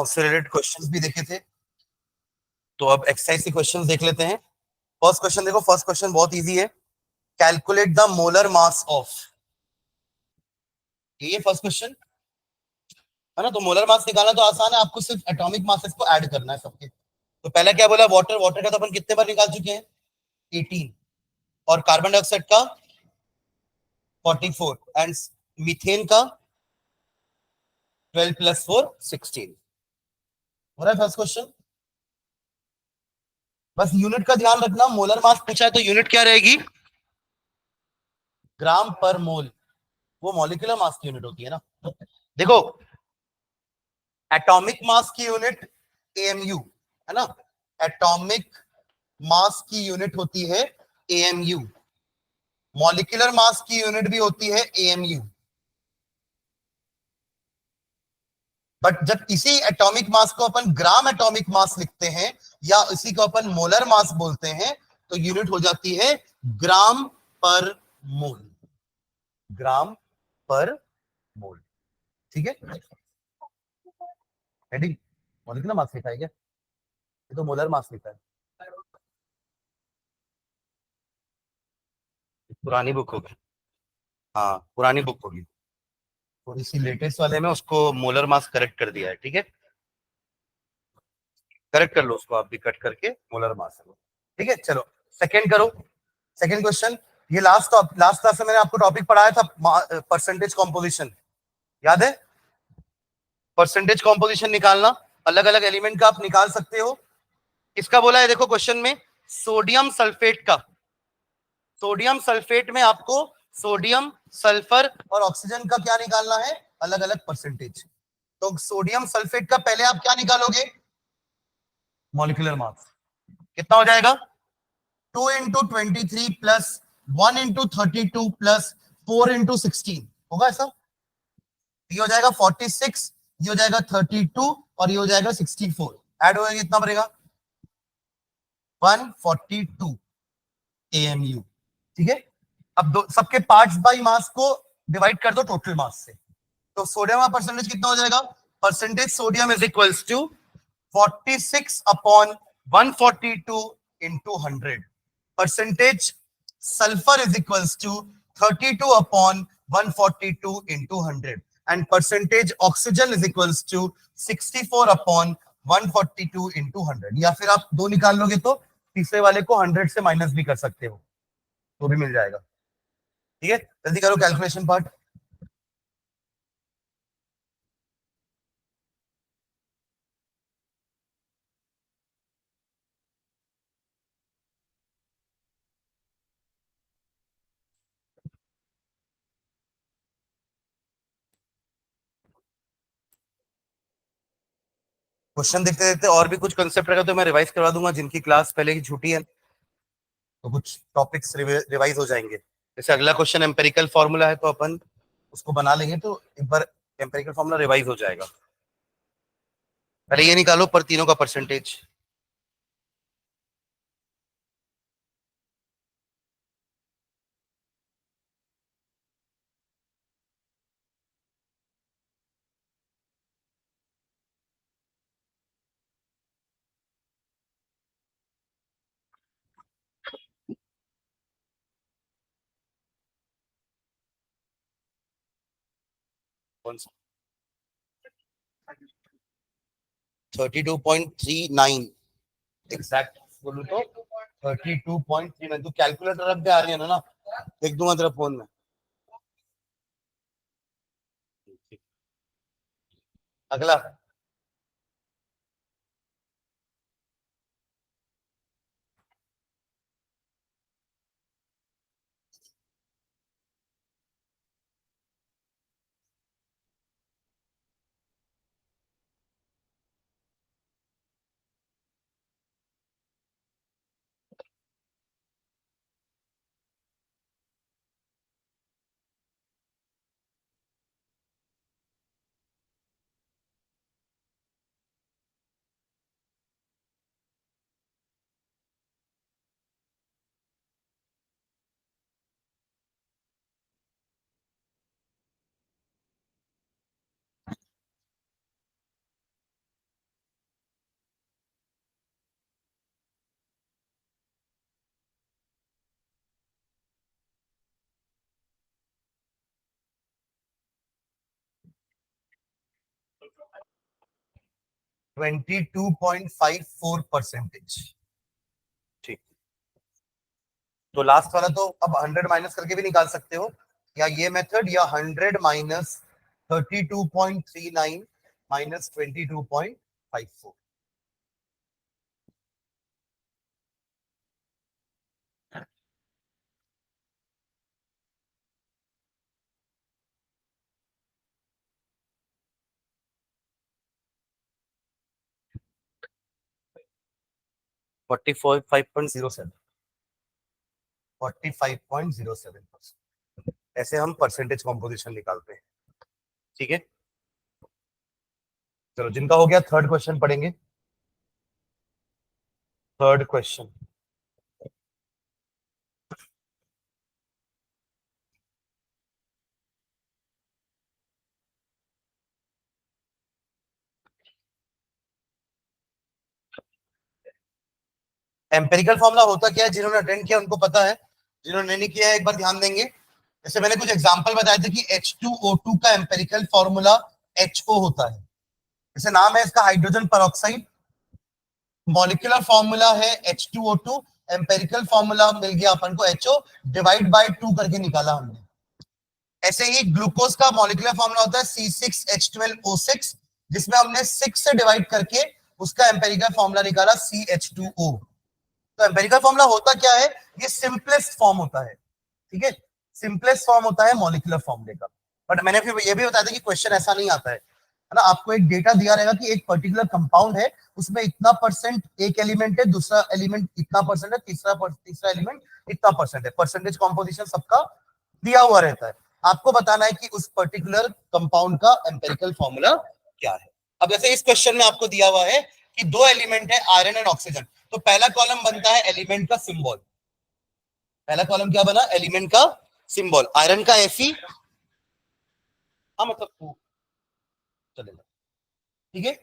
उससे related questions भी देखे थे। तो अब एक्सरसाइज के क्वेश्चंस देख लेते हैं। फर्स्ट क्वेश्चन देखो, फर्स्ट क्वेश्चन बहुत इजी है। Calculate the molar mass of, ये फर्स्ट क्वेश्चन है ना। तो मोलर मास निकालना तो आसान है, आपको सिर्फ एटॉमिक मासेस को ऐड करना है सबके। तो पहला क्या बोला, वाटर, वाटर का तो अपन कितने बार निकाल चुके हैं, 18। और कार्बन डाइऑक्साइड का 44 एंड मीथेन का 12 + 4 16। हो रहा है फर्स्ट क्वेश्चन। बस यूनिट का ध्यान रखना, मोलर मास पूछा है तो यूनिट क्या रहेगी, ग्राम पर मोल। वो मॉलिक्यूलर मास की यूनिट होती है ना। देखो, एटॉमिक मास की यूनिट एएमयू है ना। एटॉमिक मास की यूनिट होती है एएमयू। मॉलिक्यूलर मास की यूनिट भी होती है एएमयू। बट जब इसी एटॉमिक मास को अपन ग्राम एटॉमिक मास लिखते हैं या इसी को अपन मोलर मास बोलते हैं, तो यूनिट हो जाती है ग्राम पर मोल। ग्राम पर मोल, ठीक है। हेडिंग मॉलिक्यूलर मास लिखा है क्या, ये तो मोलर मास लिखा है। पुरानी बुक होगी, हाँ पुरानी बुक होगी। थोड़ी सी लेटेस्ट वाले में उसको मोलर मास करेक्ट कर दिया है, ठीक है। करेक्ट कर लो उसको आप भी, कट करके मोलर मास है वो, ठीक है। चलो सेकंड करो, सेकंड क्वेश्चन। ये लास्ट क्लास में मैंने आपको टॉपिक पढ़ाया था परसेंटेज कॉम्पोजिशन, याद है। परसेंटेज कॉम्पोजिशन निकालना, अलग अलग एलिमेंट का आप निकाल सकते हो। इसका बोला है देखो क्वेश्चन में, सोडियम सल्फेट का। सोडियम सल्फेट में आपको सोडियम, सल्फर और ऑक्सीजन का क्या निकालना है, अलग अलग परसेंटेज। तो सोडियम सल्फेट का पहले आप क्या निकालोगे, मॉलिक्यूलर मास। कितना हो जाएगा, 2 × 23 प्लस 1 × 32 प्लस 4 × 16, होगा ऐसा। ये हो जाएगा 46, ये हो जाएगा 32 और ये हो जाएगा 64। ऐड हो जाएगा, कितना बनेगा 142 एएमयू, ठीक है। अब दो सबके पार्ट्स बाय मास को डिवाइड कर दो टोटल मास से। तो सोडियम का परसेंटेज कितना हो जाएगा, percentage sodium is equals to 46/142 into 100। Percentage sulphur is equals to 32/142 into 100 and percentage oxygen is equals to 64/142 into 100। या फिर आप दो निकाल लोगे तो तीसरे वाले को 100 से माइनस भी कर सकते हो, तो भी मिल जाएगा, ठीक है। जल्दी करो कैलकुलेशन पार्ट। क्वेश्चन देखते देखते और भी कुछ कंसेप्ट रहेगा तो मैं रिवाइज करवा दूंगा, जिनकी क्लास पहले की छुट्टी है तो कुछ टॉपिक्स रिवाइज हो जाएंगे। जैसे अगला क्वेश्चन एम्पेरिकल फॉर्मूला है तो अपन उसको बना लेंगे, तो एक बार एम्पेरिकल फॉर्मूला रिवाइज हो जाएगा। पहले ये निकालो पर तीनों का परसेंटेज। कौन सा, 32.39 एग्जैक्ट बोलूं तो 32.39। तो कैलकुलेटर रख दे, आ रही है ना, देख दूंगा तेरा फोन में। अगला, 22.54%। ठीक, तो लास्ट वाला तो अब 100 माइनस करके भी निकाल सकते हो, या ये मेथड, या 100 माइनस 32.39 माइनस 22.54। 45.07, 45.07%। ऐसे हम परसेंटेज कॉम्पोजिशन निकालते हैं। ठीक है, चलो जिनका हो गया थर्ड क्वेश्चन पढ़ेंगे। थर्ड क्वेश्चन, एम्पेरिकल फॉर्मूला होता क्या है, जिन्होंने अटेंड किया उनको पता है, जिन्होंने नहीं किया है एक बार ध्यान देंगे। जैसे मैंने कुछ एग्जांपल बताए थे कि H2O2 का एम्पेरिकल फॉर्मूला HO होता है, जैसे नाम है इसका हाइड्रोजन पेरोक्साइड, मॉलिक्यूलर फॉर्मूला है H2O2, एम्पेरिकल फॉर्मूला मिल गया अपन को HO, डिवाइड बाय 2 करके निकाला हमने। ऐसे ही ग्लूकोज का मॉलिक्यूलर फॉर्मूला होता है C6H12O6, जिसमें हमने 6 से डिवाइड करके उसका एम्पेरिकल फॉर्मूला निकाला CH2O। तो एम्पेरिकल फॉर्मूला होता क्या है, ये सिंपलेस्ट फॉर्म होता है। ठीक है, सिंपलेस्ट फॉर्म होता है मॉलिक्यूलर फॉर्मूले का। बट मैंने फिर ये भी बताया था कि क्वेश्चन ऐसा नहीं आता है ना, आपको एक डेटा दिया रहेगा कि एक पर्टिकुलर कंपाउंड है, उसमें इतना परसेंट एक एलिमेंट है, दूसरा एलिमेंट इतना परसेंट है, तीसरा एलिमेंट इतना परसेंट है, परसेंटेज कॉम्पोजिशन सबका दिया हुआ रहता है। आपको बताना है कि उस पर्टिकुलर कंपाउंड का एम्पेरिकल फॉर्मूला क्या है। अब जैसे इस क्वेश्चन में आपको दिया हुआ है कि दो एलिमेंट है, आयरन एंड ऑक्सीजन, तो पहला कॉलम बनता है एलिमेंट का सिंबल। पहला कॉलम क्या बना, एलिमेंट का सिंबल, आयरन का Fe, हाँ मतलब चलेगा। ठीक है,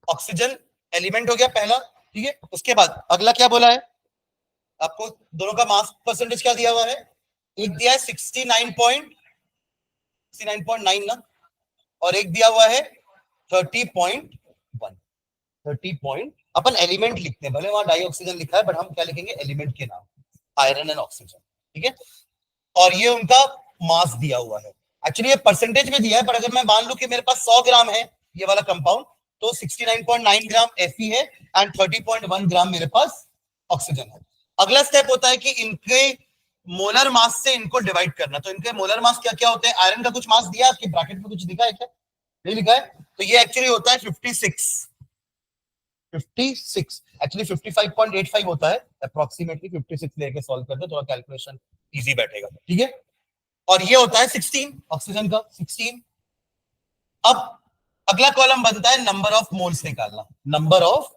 ऑक्सीजन एलिमेंट हो गया पहला। ठीक है, उसके बाद अगला क्या बोला है आपको, दोनों का मास परसेंटेज क्या दिया हुआ है, एक दिया है 69.9 ना, और एक दिया हुआ है 30.1। 30 अपन एलिमेंट लिखते हैं, भले वहां डाई ऑक्सीजन लिखा है, बट हम क्या लिखेंगे, एलिमेंट के नाम, आयरन एंड ऑक्सीजन। ठीक है, और ये उनका मास दिया हुआ है। एक्चुअली ये परसेंटेज में दिया है, पर अगर मैं मान लू कि मेरे पास 100 ग्राम है ये वाला कंपाउंड, तो 69.9 ग्राम Fe है एंड 30.1 ग्राम मेरे पास ऑक्सीजन है। अगला स्टेप होता है कि इनके मोलर मास से इनको डिवाइड करना। तो इनके मोलर मास क्या क्या होते हैं, आयरन का कुछ मास दिया आपके ब्रैकेट में, कुछ दिखा है क्या, नहीं लिखा है, तो ये एक्चुअली होता है 56। 56 एक्चुअली 55.85 होता है, अप्रोक्सीमेटली 56 लेके सॉल्व करते हैं, थोड़ा कैलकुलेशन इजी बैठेगा। ठीक है, और ये होता है 16, ऑक्सीजन का 16। अब अगला कॉलम बनता है नंबर ऑफ मोल्स निकालना, नंबर ऑफ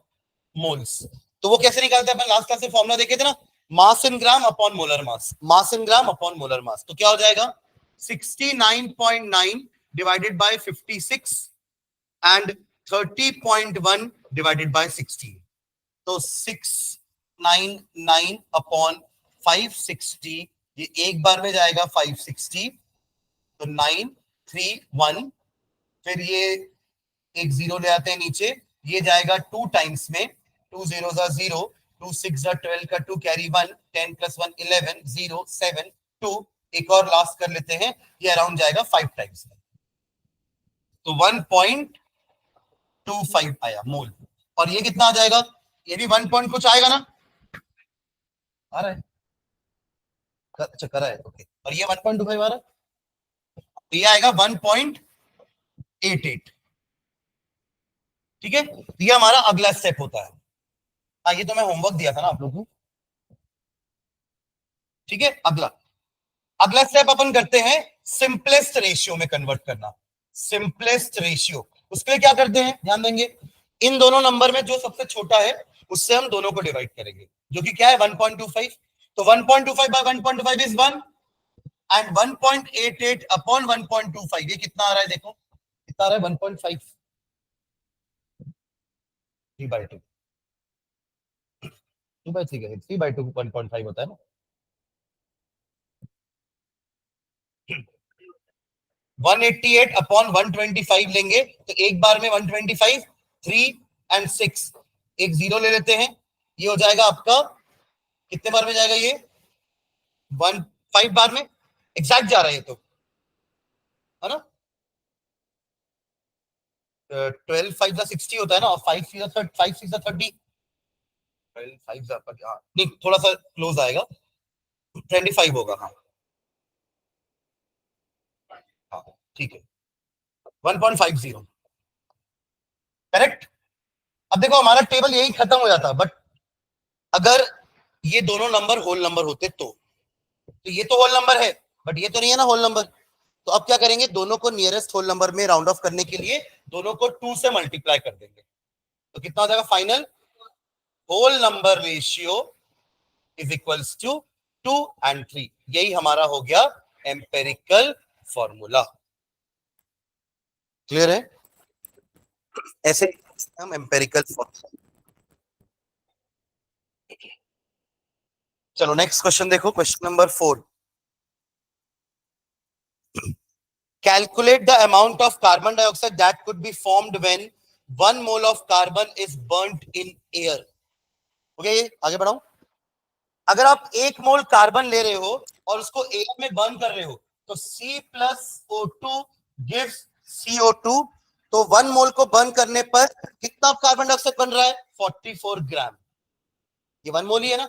मोल्स। तो वो कैसे निकालते हैं, अपन लास्ट क्लास में फॉर्मूला देखे थे ना, मास in gram upon molar mass, mass in gram upon molar mass. तो क्या हो जाएगा, 69.9 divided by 56 and 30.1 divided by 16। तो 699 अपॉन 560, ये एक बार में जाएगा 560, तो 931, फिर ये एक जीरो ले आते हैं नीचे, ये जाएगा 2 टाइम्स में, 2 जीरो जा 0, 2 6 जा 12 का 2 कैरी 1, 10 प्लस 1 11, 0 7 2, एक और लास्ट कर लेते हैं, ये अराउंड जाएगा 5 टाइम्स में, तो 1.25 आया मोल। और ये कितना आ जाएगा, ये भी 1 पॉइंट कुछ आएगा ना, आ रहा है, अच्छा करा है, ओके। और ये 1.25 आ रहा है, तो ये आएगा 1.88। ठीक है, तो ये हमारा अगला स्टेप होता है। हाँ, ये तो मैं होमवर्क दिया था ना आप लोगों को। ठीक है, अगला अगला स्टेप अपन करते हैं सिंपलेस्ट रेशियो में कन्वर्ट करना। सिंपलेस्ट रेशियो, उसके लिए क्या करते हैं, ध्यान देंगे, इन दोनों नंबर में जो सबसे छोटा है उससे हम दोनों को डिवाइड करेंगे, जो कि क्या है 1.25। तो 1.25 बाय 1.25 इज 1 एंड 1.88 अपॉन 1.25, ये कितना आ रहा है, देखो कितना आ रहा है, 1.5, 3/2, 2/3 का 3/2 1.5 होता है ना। 188 अपॉन 125 लेंगे तो एक बार में 125, 3 एंड 6, एक जीरो ले लेते हैं, ये हो जाएगा आपका, कितने बार में जाएगा ये, 5 बार में एग्जैक्ट जा रहा है ये तो, है ना, 12 5 जा 60 होता है ना, और 5 6 जा 30, 12 5 जा नहीं, थोड़ा सा क्लोज आएगा, 25 होगा, हाँ हाँ ठीक है, 1.50 करेक्ट। अब देखो हमारा टेबल यही खत्म हो जाता, बट अगर ये दोनों नंबर होल नंबर होते तो ये तो होल नंबर है, बट ये तो नहीं है ना होल नंबर, तो अब क्या करेंगे, दोनों को नियरेस्ट होल नंबर में राउंड ऑफ करने के लिए दोनों को 2 से मल्टीप्लाई कर देंगे, तो कितना हो जाएगा, final whole number ratio is equals to 2 and 3, यही हमारा हो गया एम्पेरिकल फॉर्मूला। क्लियर है, ऐसे हम एम्पेरिकल फॉर्मूला। चलो नेक्स्ट क्वेश्चन देखो, question number 4, calculate the amount of carbon dioxide that could be formed when 1 mole of carbon is burnt in air। Okay, आगे बढ़ाओ, अगर आप 1 मोल कार्बन ले रहे हो और उसको एयर में बर्न कर रहे हो तो C+O2 गिव्स CO2, तो 1 मोल को बर्न करने पर कितना कार्बन डाइऑक्साइड बन रहा है, 44 ग्राम, ये 1 मोल ही है ना,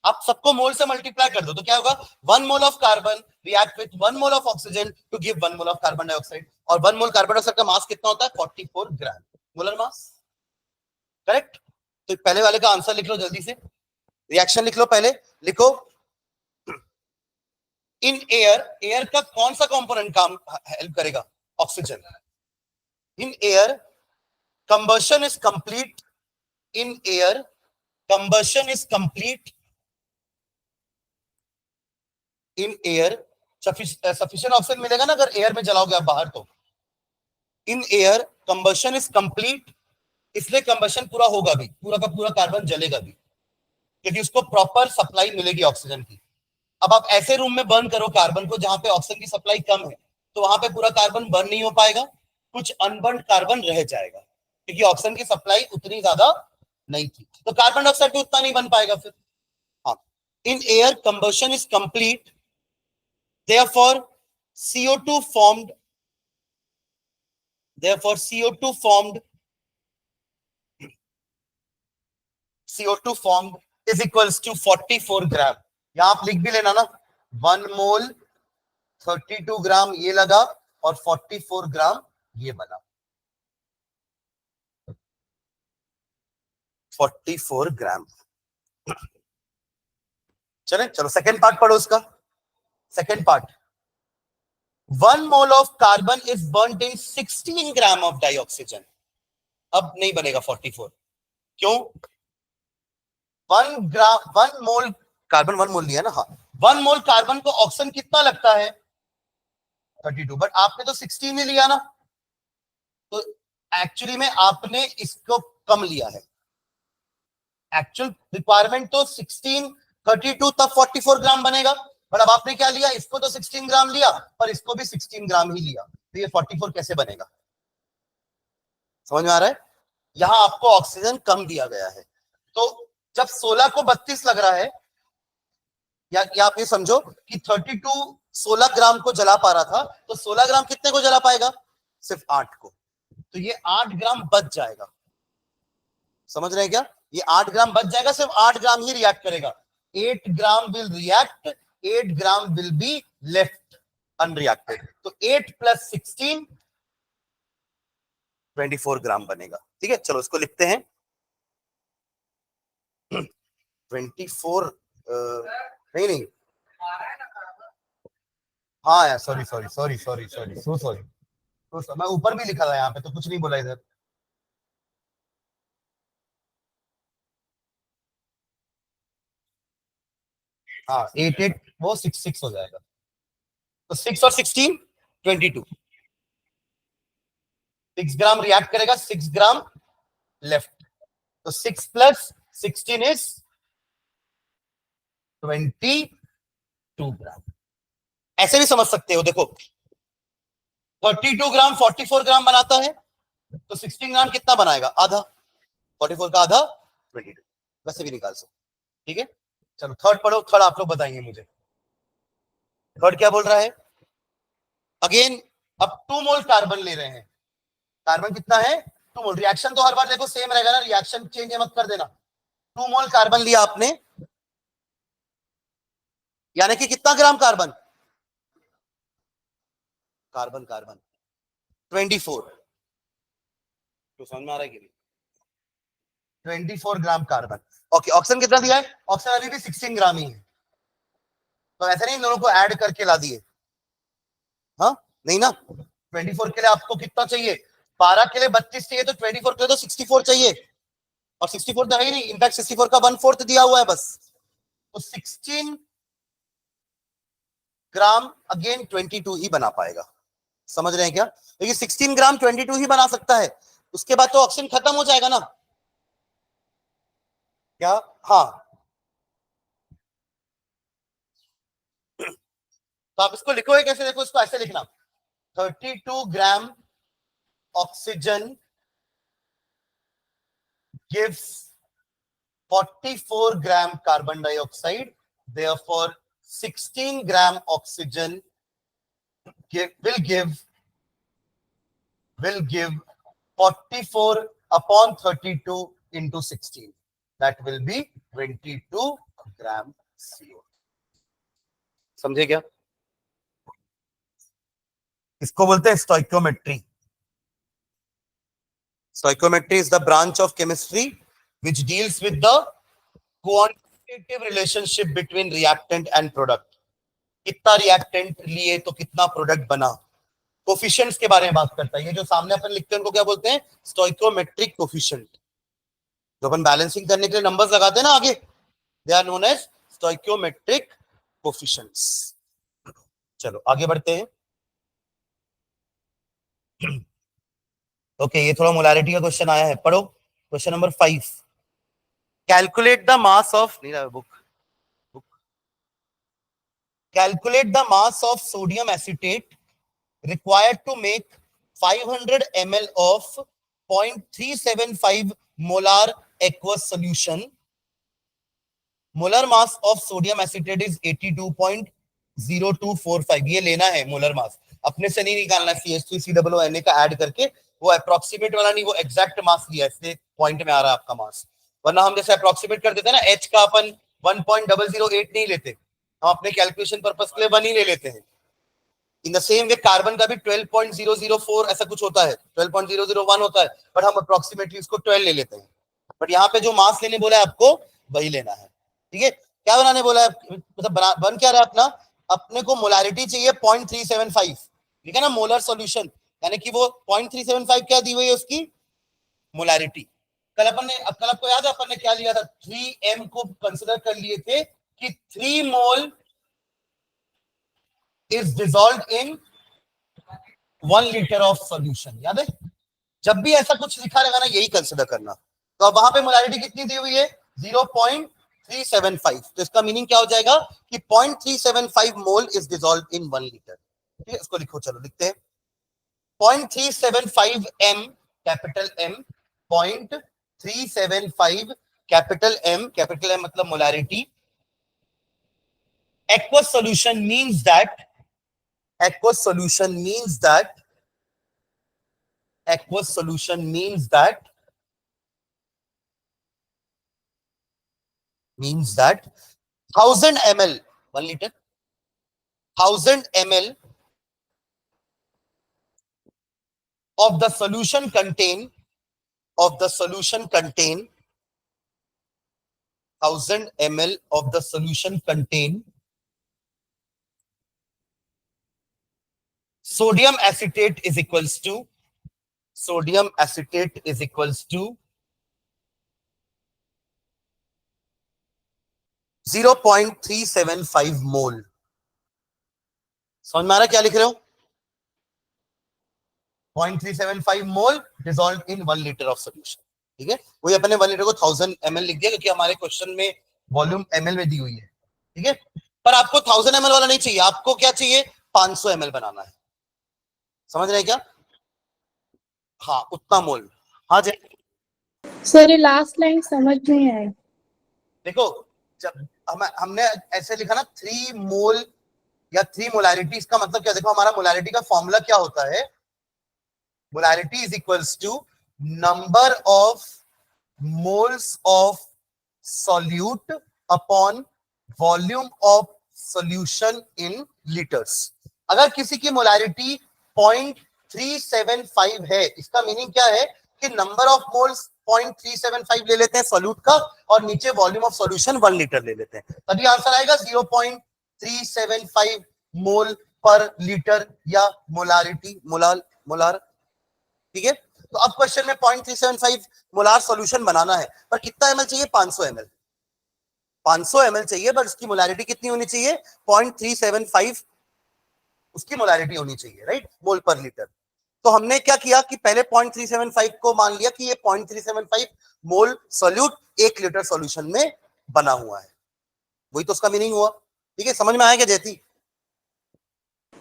आप सबको मोल से मल्टीप्लाई कर दो तो क्या होगा, 1 mole of carbon react with 1 mole of oxygen to give 1 mole of carbon dioxide, और 1 मोल कार्बन डाइऑक्साइड का मास कितना होता है, 44 ग्राम मोलर मास, करेक्ट। तो पहले वाले का आंसर लिख लो जल्दी से, रिएक्शन लिख लो, पहले लिखो, इन एयर, एयर का कौन सा कंपोनेंट काम हेल्प करेगा, oxygen, in air combustion is complete, in air combustion is complete, in air sufficient oxygen मिलेगा ना अगर एयर में जलाओगे आप बाहर, तो in air combustion is complete, इसलिए कंबशन पूरा होगा भी, पूरा का पूरा कार्बन जलेगा भी, क्योंकि उसको प्रॉपर सप्लाई मिलेगी ऑक्सीजन की। अब आप ऐसे रूम में बर्न करो कार्बन को जहां पे ऑक्सीजन की सप्लाई कम है, तो वहां पे पूरा कार्बन बर्न नहीं हो पाएगा, कुछ अनबर्न कार्बन रह जाएगा, क्योंकि ऑक्सीजन की सप्लाई उतनी ज्यादा नहीं थी, तो कार्बन डाइऑक्साइड भी उतना नहीं बन पाएगा फिर। हाँ, in air combustion is complete, therefore CO2 formed, therefore CO2 formed, CO2 formed is equals to 44 ग्राम, यहां आप लिख भी लेना ना, 1 मोल 32 ग्राम ये लगा और 44 ग्राम ये बना, 44 ग्राम। चले, चलो सेकेंड पार्ट पढ़ो उसका, second part, 1 mole of carbon is burned in 16 gram of dioxygen, अब नहीं बनेगा 44, क्यों, 1 मोल कार्बन, 1 मोल लिया ना, हाँ 1 मोल कार्बन को ऑक्सीजन कितना लगता है, 32, बट आपने तो 16 ही लिया ना, तो एक्चुअली में आपने इसको कम लिया है, एक्चुअल रिक्वायरमेंट तो 16, 32 तब 44 ग्राम बनेगा, पर अब आपने क्या लिया, इसको तो 16 ग्राम लिया पर इसको भी 16 ग्राम ही लिया, तो ये 44 कैसे बनेगा, समझ में आ रहा है, यहां आपको ऑक्सीजन कम दिया गया है, तो जब 16 को 32 लग रहा है, या आप ये समझो कि 32 16 ग्राम को जला पा रहा था, तो 16 ग्राम कितने को जला पाएगा, सिर्फ 8 को, तो ये 8 ग्राम बच जाएगा, समझ रहे हैं क्या, ये 8 ग्राम बच जाएगा, सिर्फ 8 ग्राम ही रिएक्ट करेगा, 8 gram will react, 8 gram will be left unreacted, तो 8 + 16 24 ग्राम बनेगा, ठीक है, चलो इसको लिखते हैं, 24 नहीं नहीं, हाँ यार, sorry sorry sorry sorry sorry so sorry, तो मैं ऊपर भी लिखा था यहाँ पे, तो कुछ नहीं बोला इधर, हाँ 8 वो 6 हो जाएगा, तो 6 और 16 22, 6 ग्राम रिएक्ट करेगा, 6 ग्राम लेफ्ट, तो 6 + 16 इज 22 ग्राम, ऐसे भी समझ सकते हो, देखो 32 ग्राम 44 ग्राम बनाता है, तो 16 ग्राम कितना बनाएगा? आधा। 44 का आधा 22, वैसे भी निकाल सकते। ठीक है, चलो थर्ड पढ़ो। थर्ड आप लोग बताएंगे मुझे, थर्ड क्या बोल रहा है? अगेन अब 2 मोल कार्बन ले रहे हैं। कार्बन कितना है? 2 मोल। रिएक्शन तो हर बार देखो सेम रहेगा ना, रिएक्शन चेंज मत कर देना। 2 मोल कार्बन लिया आपने, यानी कि कितना ग्राम कार्बन? कार्बन कार्बन 24, तो समझ में आ रहा है कि नहीं? 24 ग्राम कार्बन। ओके, ऑक्सीजन कितना दिया है? ऑक्सीजन अभी भी 16 ग्राम ही है, तो ऐसे नहीं इन दोनों को ऐड करके ला दिए, हाँ नहीं ना। 24 के लिए आपको कितना चाहिए? 12 के लिए 32 चाहिए, तो 24 के लिए तो 64 चाहिए, और 64 तो है ही नहीं, इनफैक्ट 64 का 1/4 दिया हुआ है बस। तो 16 ग्राम अगेन 22 ही बना पाएगा। समझ रहे हैं क्या? क्योंकि 16 ग्राम 22 ही बना सकता है, उसके बाद तो ऑक्सीजन खत्म हो जाएगा ना क्या? हाँ, तो आप इसको लिखोगे कैसे? देखो इसको ऐसे लिखना, 32 gram oxygen gives 44 gram carbon dioxide, therefore 16 gram oxygen will give 44 upon 32 into 16, that will be 22 gram CO। समझे क्या? इसको बोलते हैं stoichiometry. Stoichiometry is the branch of chemistry which deals with the quantitative relationship between reactant and product। कितना reactant लिए तो कितना product बना, कोफिशिएंट्स के बारे में बात करता है। ये जो सामने अपन लिखते हैं उनको क्या बोलते हैं? Stoichiometric coefficient. जो अपन बैलेंसिंग करने के लिए नंबर्स लगाते हैं ना आगे, they are known as stoichiometric coefficients. चलो आगे बढ़ते हैं। ओके, ये थोड़ा मोलारिटी का क्वेश्चन आया है, पढ़ो question number 5। Calculate the mass of, नहीं रहा book, calculate the mass of sodium acetate required to make 500 ml of 0.375 molar aqueous solution. Molar mass of sodium acetate is 82.0245। ये लेना है मोलर मास, अपने से नहीं निकालना, CH3COONA का ऐड करके, वो अप्रोक्सीमेट वाला नहीं, वो एग्जैक्ट मास लिया, इसलिए पॉइंट में आ रहा है आपका मास। वरना हम जैसे अप्रोक्सीमेट कर देते हैं ना, H का अपन 1.008 नहीं लेते, हम अपने कैलकुलेशन पर्पस के लिए 1 ही ले लेते हैं। In the same way carbon का भी 12.004 ऐसा कुछ होता है, 12.001 होता है, बट हम अप्रोक्सीमेटली इसको 12 ले लेते हैं। बट यहाँ पे जो मास लेने बोला है आपको वही लेना है। ठीक है, क्या बनाने बोला है? मतलब बन क्या रहा है अपना? अपने को मोलारिटी चाहिए 0.375, ठीक है ना, मोलर सॉल्यूशन, यानी कि वो 0.375 क्या दी हुई है उसकी मोलारिटी। कल आपको याद है अपन ने क्या लिया था? 3m को कंसिडर कर लिए थे कि 3 मोल is dissolved in 1 liter of solution। याद है? जब भी ऐसा कुछ लिखा रहेगा ना, यही कंसिडर करना। तो अब वहां पे मोलारिटी कितनी दी हुई है? 0.375। तो इसका मीनिंग क्या हो जाएगा कि 0.375 mole is dissolve in 1 litre. ठीक है, इसको लिखो, चलो लिखते हैं। 0.375 m, capital M, 0.375 capital M, capital M मतलब molarity. aqueous solution means that aqueous solution means that 1000 ml 1 liter, 1000 ml of the solution contain 1000 ml of the solution contain sodium acetate is equals to 0.375 mole. समझ में आ रहा क्या लिख रहे हो? 0.375 mole dissolve in 1 litre of solution. ठीक है, वही अपने 1 लीटर को 1000 ml लिख दिया, क्योंकि हमारे क्वेश्चन में वॉल्यूम ml में दी हुई है। ठीक है, पर आपको 1000 ml वाला नहीं चाहिए, आपको क्या चाहिए? 500 ml बनाना है। समझ रहे हैं क्या? हाँ उतना मोल। हाँ जी सर ये लास्ट लाइन समझ नहीं आई। देखो, जब हमने ऐसे लिखा ना 3 मोल या 3 मोलैरिटी, इसका मतलब क्या? देखो हमारा मोलैरिटी का फॉर्मूला क्या होता है? Molarity is equals to number of moles of solute upon volume of solution in liters। अगर किसी की मोलैरिटी 0.375 है, इसका मीनिंग क्या है कि नंबर ऑफ मोल्स 0.375 ले लेते हैं सोल्यूट का, और नीचे वॉल्यूम ऑफ सॉल्यूशन 1 लीटर ले लेते हैं, तभी आंसर आएगा 0.375 मोल पर लीटर या मोलारिटी मोलार मोलार। ठीक है, तो अब क्वेश्चन में 0.375 मोलार सॉल्यूशन बनाना है, पर कितना एमएल चाहिए? 500 एमएल। 500 एमएल चाहिए, पर उसकी मोलारिटी कितनी होनी चाहिए? 0.375 उसकी मोलारिटी होनी चाहिए, राइट, मोल पर लीटर। तो हमने क्या किया कि पहले 0.375 को मान लिया कि ये 0.375 मोल सोल्यूट 1 लीटर सॉल्यूशन में बना हुआ है, वही तो उसका मीनिंग हुआ। ठीक है, समझ में आया क्या जयती?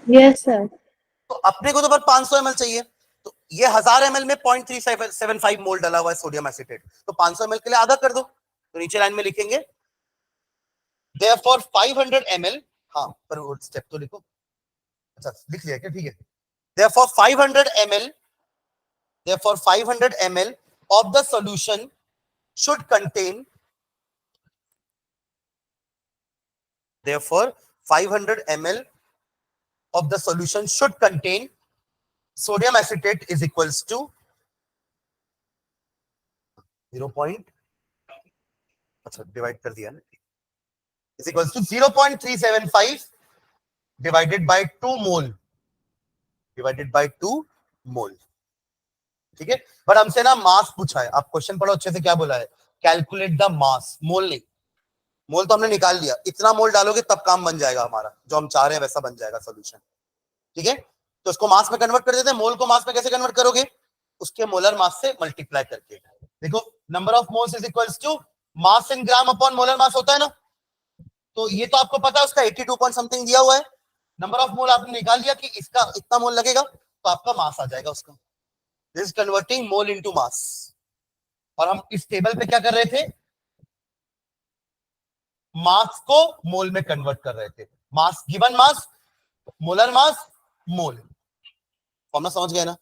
Yes sir. तो अपने को तो बस 500 एमएल चाहिए, तो ये 1000 एमएल में 0.375 मोल डाला हुआ है सोडियम एसीटेट, तो 500 एमएल के लिए आधा कर दो, तो नीचे लाइन में लिखेंगे therefore 500 ml। हाँ पर वो स्टेप तो लिखो। अच्छा लिख लिया क्या? ठीक है, therefore 500 ml, therefore 500 ml of the solution should contain, therefore 500 ml of the solution should contain sodium acetate is equals to 0. अच्छा डिवाइड कर दिया ना, is equals to 0.375 divided by 2 mole, divided by 2 mole। ठीक है, but हमसे ना मास पूछा है, आप क्वेश्चन पढ़ो अच्छे से, क्या बोला है? कैलकुलेट द मास, मोल नहीं। मोल तो हमने निकाल लिया, इतना मोल डालोगे तब काम बन जाएगा हमारा, जो हम चाह रहे हैं वैसा बन जाएगा सोल्यूशन। ठीक है, तो उसको मास में कन्वर्ट कर देते हैं। मोल को मास में कैसे कन्वर्ट करोगे? उसके मोलर मास से मल्टीप्लाई करके। देखो number of moles is equals to mass in gram upon molar mass होता है ना, तो ये तो आपको पता है, उसका 82 पॉइंट समथिंग दिया हुआ है। नंबर ऑफ मोल आपने निकाल लिया कि इसका इतना मोल लगेगा, तो आपका मास आ जाएगा उसका। This is converting mole into mass. और हम इस टेबल पे क्या कर रहे थे? मास को मोल में कन्वर्ट कर रहे थे। Mass given mass, molar mass, mole. Formula समझ गए ना?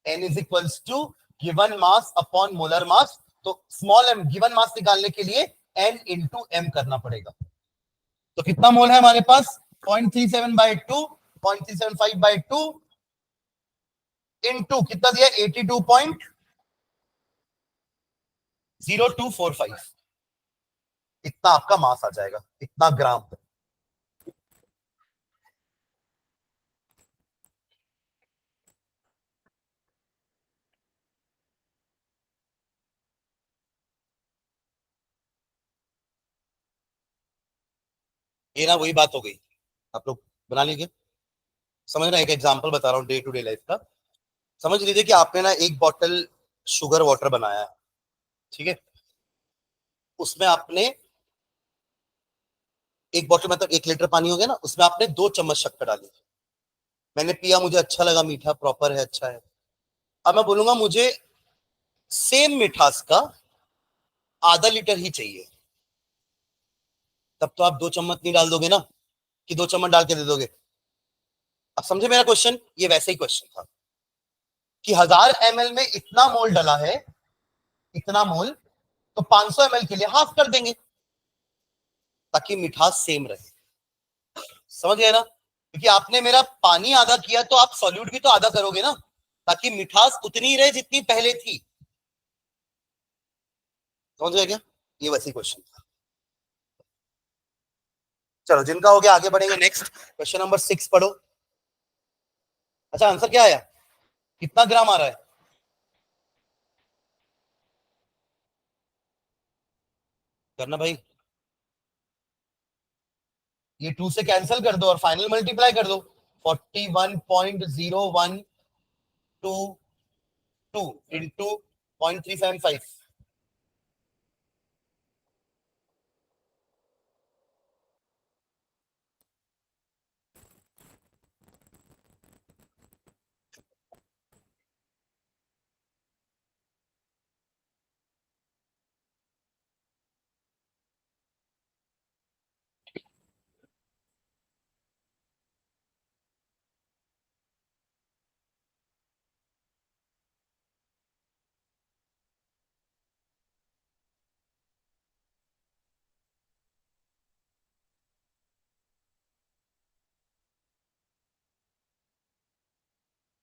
n is equals to given mass upon molar mass. तो स्मॉल m गिवन मास निकालने के लिए n इंटू m करना पड़ेगा। तो कितना मोल है हमारे पास? 0.37/2, 0.375/2 इंटू कितना दिया? 82.0245। इतना आपका मास आ जाएगा, इतना ग्राम। ये ना वही बात हो गई, आप लोग बना लीजिए। समझ रहे हैं? एक एग्जांपल बता रहा हूँ डे टू डे लाइफ का। समझ लीजिए कि आपने ना एक बॉटल शुगर वाटर बनाया है, ठीक है, उसमें आपने एक बॉटल मतलब 1 लीटर पानी हो गया ना, उसमें आपने 2 चम्मच शक्कर डाली। मैंने पिया, मुझे अच्छा लगा, मीठा प्रॉपर है, अच्छा है। अब मैं बोलूंगा मुझे सेम मिठास का आधा लीटर ही चाहिए, तब तो आप 2 चम्मच नहीं डाल दोगे ना, कि 2 चम्मच डाल के दे दोगे? अब समझे मेरा क्वेश्चन? ये वैसे ही क्वेश्चन था कि 1000 ml में इतना मोल डला है, इतना मोल, तो 500 ml के लिए हाफ कर देंगे ताकि मिठास सेम रहे। समझ गए ना? क्योंकि आपने मेरा पानी आधा किया, तो आप सॉल्यूट भी तो आधा करोगे ना, ताकि मिठास उतनी ही रहे जितनी पहले थी। समझ गए क्या? ये वैसे क्वेश्चन था। चलो जिनका हो गया आगे बढ़ेंगे। नेक्स्ट क्वेश्चन नंबर 6 पढ़ो। अच्छा आंसर क्या आया? कितना ग्राम आ रहा है? करना भाई, ये 2 से कैंसिल कर दो और फाइनल मल्टीप्लाई कर दो। 41.0122 इंटू 0.375।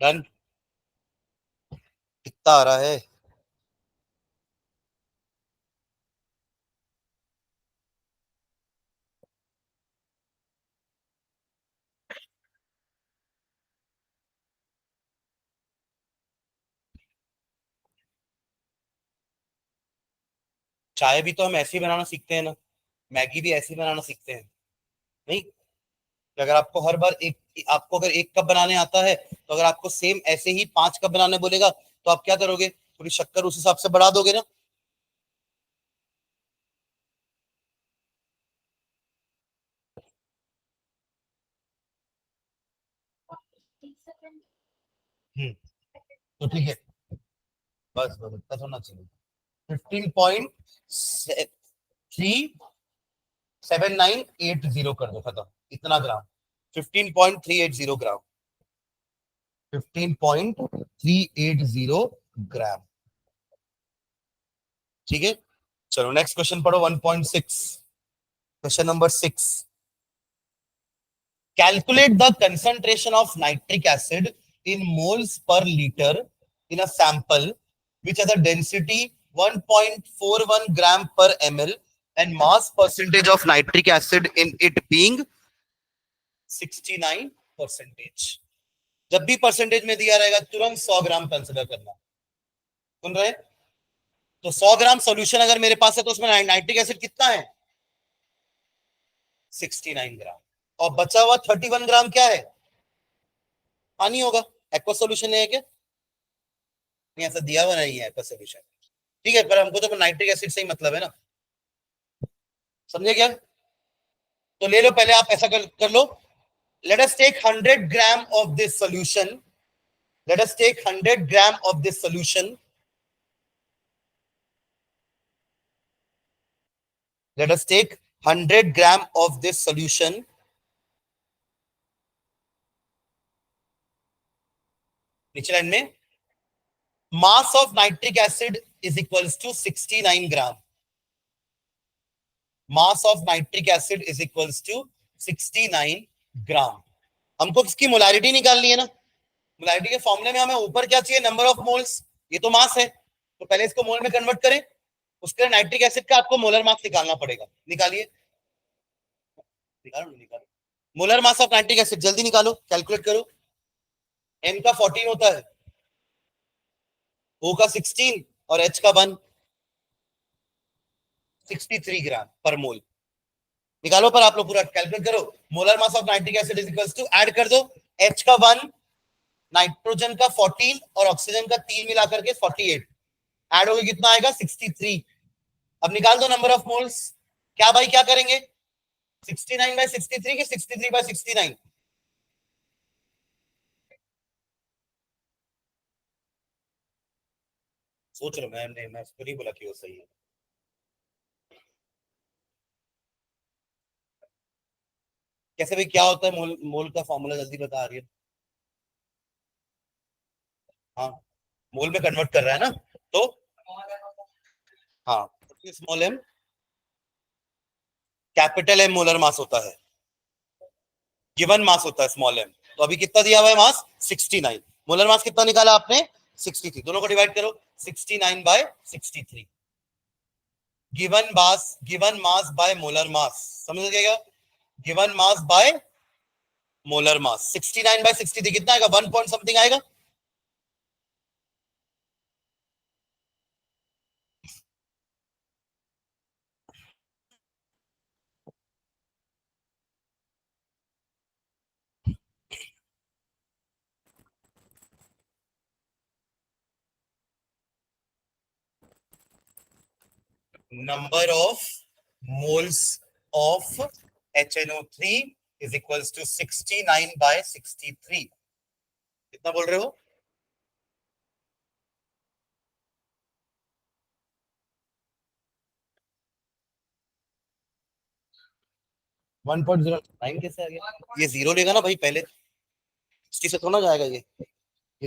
डन। कितना आ रहा है? चाय भी तो हम ऐसे ही बनाना सीखते हैं ना, मैगी भी ऐसे ही बनाना सीखते हैं, नहीं? कि अगर आपको हर बार आपको अगर 1 कप बनाने आता है, तो अगर आपको सेम ऐसे ही 5 कप बनाने बोलेगा, तो आप क्या करोगे? थोड़ी शक्कर उस हिसाब से बढ़ा दोगे ना। तो ठीक है, बस बस इतना होना चाहिए। 15.3980 कर दो, खत्म। इतना ग्राम, 15.380 ग्राम, 15.380 ठीक है। चलो नेक्स्ट क्वेश्चन पढ़ो, 1.6, question number 6। Calculate the concentration of nitric acid in moles per liter in a sample which has a density 1.41 gram per ml and mass percentage of nitric acid in it being 69%। जब भी percentage में दिया रहेगा तुरंत 100 ग्राम consider करना। सुन रहे? तो 100 ग्राम solution अगर मेरे पास है तो उसमें नाइट्रिक एसिड कितना है? 69 ग्राम। और बचा हुआ 31 ग्राम क्या है? पानी होगा। एक्वा सॉल्यूशन है क्या? नहीं, ऐसा दिया हुआ नहीं है एक्वा सॉल्यूशन। ठीक है, पर हमको तो नाइट्रिक एसिड से ही मतलब है ना, समझे क्या? तो ले लो, पहले आप ऐसा कर लो। Let us take 100 gram of this solution, let us take 100 gram of this solution, let us take 100 gram of this solution, नीचे लाइन में mass of nitric acid is equals to 69 gram, mass of nitric acid is equals to 69 gram। हमको इसकी molarity निकालनी है ना। Molarity के फॉर्मूले में हमें ऊपर क्या चाहिए? Number of moles. ये तो मास है, तो पहले इसको मोल में कन्वर्ट करें, उसके लिए नाइट्रिक एसिड का आपको मोलर मास निकालना पड़ेगा। निकालिए, निकालो molar mass of nitric acid, जल्दी निकालो, कैलकुलेट करो। एम का 14 होता है, ओ का 16 और एच का 1, 63 ग्राम पर मोल। निकालो, पर आप लोग पूरा कैलकुलेट करो। Molar mass of nitric acid is equals to, add कर दो, एच का 1, नाइट्रोजन का 14 और ऑक्सीजन का 3 मिलाकर के 48, ऐड होगा कितना आएगा? 63। अब निकाल दो नंबर ऑफ मोल्स। क्या भाई क्या करेंगे? 69 बाय 63 की 63 बाय 69? सोच रहा हूं, मैं उसको नहीं बोला कि वो सही है। कैसे भाई क्या होता है मोल? मोल का फॉर्मूला जल्दी बता रही है। हाँ, मोल में कन्वर्ट कर रहा है ना, तो हाँ, small M capital M molar mass होता है, गिवन मास होता है स्मॉल एम। तो अभी कितना दिया हुआ है मास? 69। मोलर मास कितना निकाला आपने? 63। दोनों को डिवाइड करो, 69 by 63, given mass by molar mass. समझ गएगा? Given mass by molar mass. 69 by 63 कितना आएगा? 1 पॉइंट समथिंग आएगा। Number of moles of HNO3 is equals to 69 by 63। कितना बोल रहे हो? 1.09 कैसे आ गया? ये जीरो लेगा ना भाई पहले, 60 से थोड़ा जाएगा ये